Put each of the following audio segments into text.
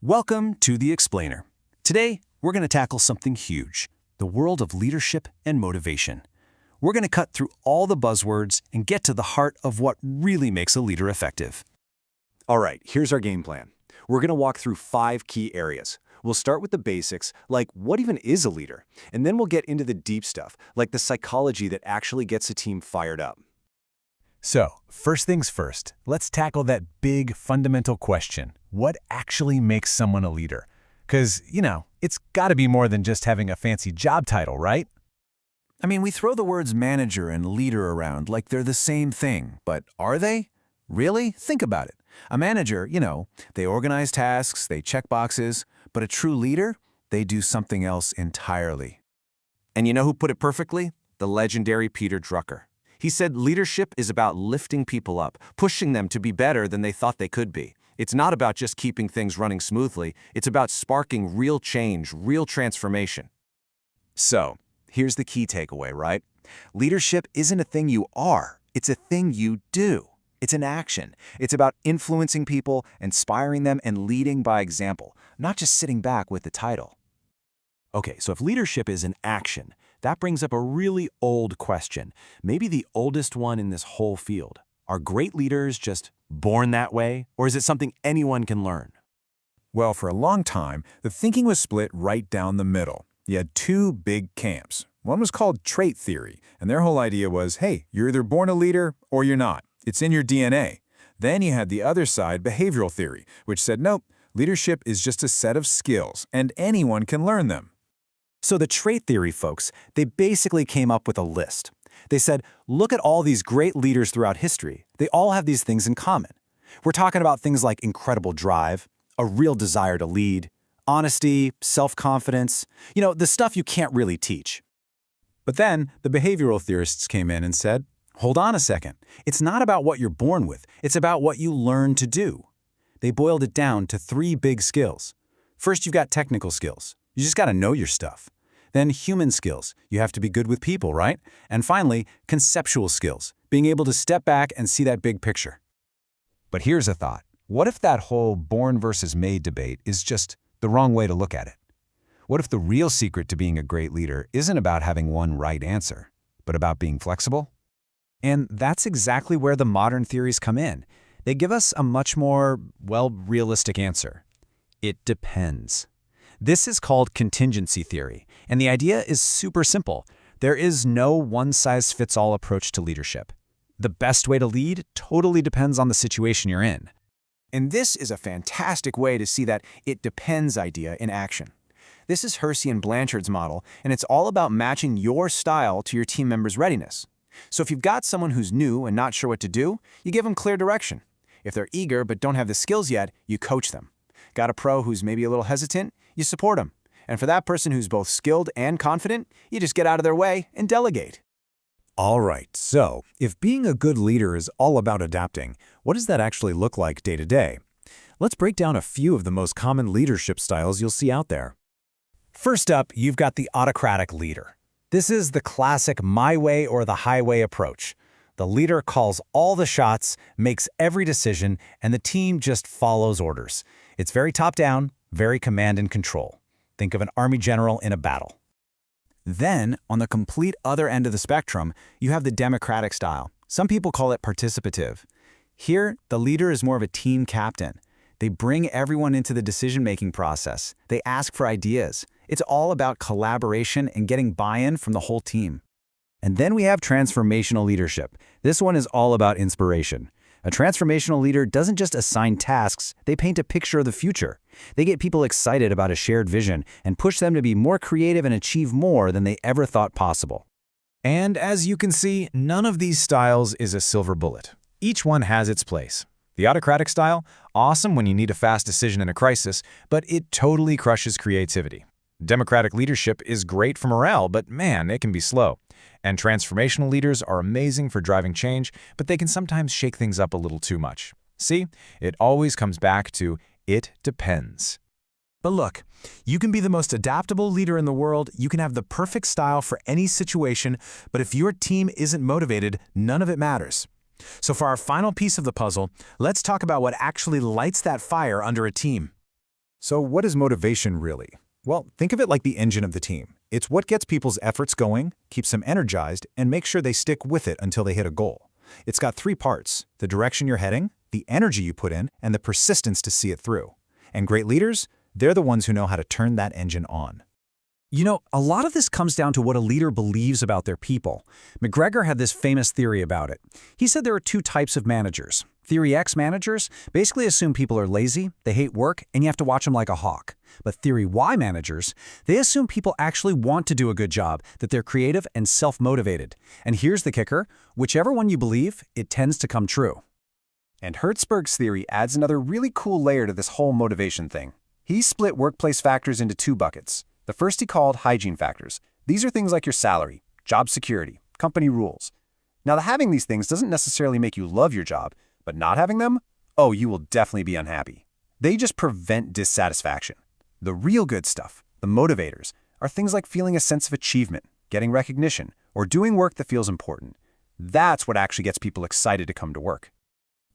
Welcome to The Explainer. Today, we're going to tackle something huge, the world of leadership and motivation. We're going to cut through all the buzzwords and get to the heart of what really makes a leader effective. All right, here's our game plan. We're going to walk through 5 key areas. We'll start with the basics, like what even is a leader? And then we'll get into the deep stuff, like the psychology that actually gets a team fired up. So, first things first, let's tackle that big fundamental question. What actually makes someone a leader? Because, it's got to be more than just having a fancy job title, right? I mean, we throw the words manager and leader around like they're the same thing, but are they? Really? Think about it. A manager, they organize tasks, they check boxes, but a true leader, they do something else entirely. And you know who put it perfectly? The legendary Peter Drucker. He said leadership is about lifting people up, pushing them to be better than they thought they could be. It's not about just keeping things running smoothly. It's about sparking real change, real transformation. So, here's the key takeaway, right? Leadership isn't a thing you are. It's a thing you do. It's an action. It's about influencing people, inspiring them, and leading by example, not just sitting back with the title. Okay, so if leadership is an action, that brings up a really old question, maybe the oldest one in this whole field. Are great leaders just born that way, or is it something anyone can learn? Well, for a long time, the thinking was split right down the middle. You had 2 big camps. One was called trait theory, and their whole idea was, hey, you're either born a leader or you're not. It's in your DNA. Then you had the other side, behavioral theory, which said, nope, leadership is just a set of skills, and anyone can learn them. So the trait theory folks, they basically came up with a list. They said, look at all these great leaders throughout history. They all have these things in common. We're talking about things like incredible drive, a real desire to lead, honesty, self-confidence, the stuff you can't really teach. But then the behavioral theorists came in and said, hold on a second. It's not about what you're born with. It's about what you learn to do. They boiled it down to 3 big skills. First, you've got technical skills. You just got to know your stuff. Then human skills. You have to be good with people, right? And finally, conceptual skills, being able to step back and see that big picture. But here's a thought. What if that whole born versus made debate is just the wrong way to look at it? What if the real secret to being a great leader isn't about having one right answer, but about being flexible? And that's exactly where the modern theories come in. They give us a much more, realistic answer. It depends. This is called contingency theory, and the idea is super simple. There is no one-size-fits-all approach to leadership. The best way to lead totally depends on the situation you're in. And this is a fantastic way to see that it depends idea in action. This is Hersey and Blanchard's model, and it's all about matching your style to your team members' readiness. So if you've got someone who's new and not sure what to do, you give them clear direction. If they're eager but don't have the skills yet, you coach them. Got a pro who's maybe a little hesitant? You support them. And for that person who's both skilled and confident, you just get out of their way and delegate. All right, so if being a good leader is all about adapting, what does that actually look like day to day? Let's break down a few of the most common leadership styles you'll see out there. First up, you've got the autocratic leader. This is the classic my way or the highway approach. The leader calls all the shots, makes every decision, and the team just follows orders. It's very top-down, very command and control. Think of an army general in a battle. Then, on the complete other end of the spectrum, you have the democratic style. Some people call it participative. Here, the leader is more of a team captain. They bring everyone into the decision-making process. They ask for ideas. It's all about collaboration and getting buy-in from the whole team. And then we have transformational leadership. This one is all about inspiration. A transformational leader doesn't just assign tasks, they paint a picture of the future. They get people excited about a shared vision and push them to be more creative and achieve more than they ever thought possible. And as you can see, none of these styles is a silver bullet. Each one has its place. The autocratic style, awesome when you need a fast decision in a crisis, but it totally crushes creativity. Democratic leadership is great for morale, but man, it can be slow. And transformational leaders are amazing for driving change, but they can sometimes shake things up a little too much. See, it always comes back to it depends. But look, you can be the most adaptable leader in the world, you can have the perfect style for any situation, but if your team isn't motivated, none of it matters. So for our final piece of the puzzle, let's talk about what actually lights that fire under a team. So what is motivation really? Well, think of it like the engine of the team. It's what gets people's efforts going, keeps them energized, and makes sure they stick with it until they hit a goal. It's got three parts: the direction you're heading, the energy you put in, and the persistence to see it through. And great leaders, they're the ones who know how to turn that engine on. You know, a lot of this comes down to what a leader believes about their people. McGregor had this famous theory about it. He said there are two types of managers. Theory X managers basically assume people are lazy, they hate work, and you have to watch them like a hawk. But Theory Y managers, they assume people actually want to do a good job, that they're creative and self-motivated. And here's the kicker: whichever one you believe, it tends to come true. And Hertzberg's theory adds another really cool layer to this whole motivation thing. He split workplace factors into two buckets. The first he called hygiene factors. These are things like your salary, job security, company rules. Now, having these things doesn't necessarily make you love your job, but not having them, oh, you will definitely be unhappy. They just prevent dissatisfaction. The real good stuff, the motivators, are things like feeling a sense of achievement, getting recognition, or doing work that feels important. That's what actually gets people excited to come to work.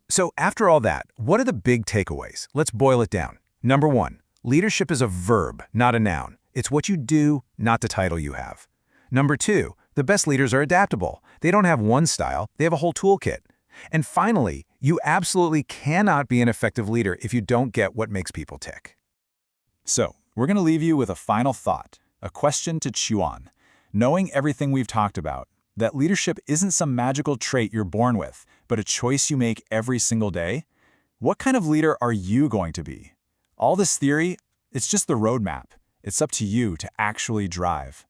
So after all that, what are the big takeaways? Let's boil it down. Number 1, leadership is a verb, not a noun. It's what you do, not the title you have. Number 2, the best leaders are adaptable. They don't have one style, they have a whole toolkit. And finally, you absolutely cannot be an effective leader if you don't get what makes people tick. So, we're going to leave you with a final thought, a question to chew on. Knowing everything we've talked about, that leadership isn't some magical trait you're born with, but a choice you make every single day, what kind of leader are you going to be? All this theory, it's just the roadmap. It's up to you to actually drive.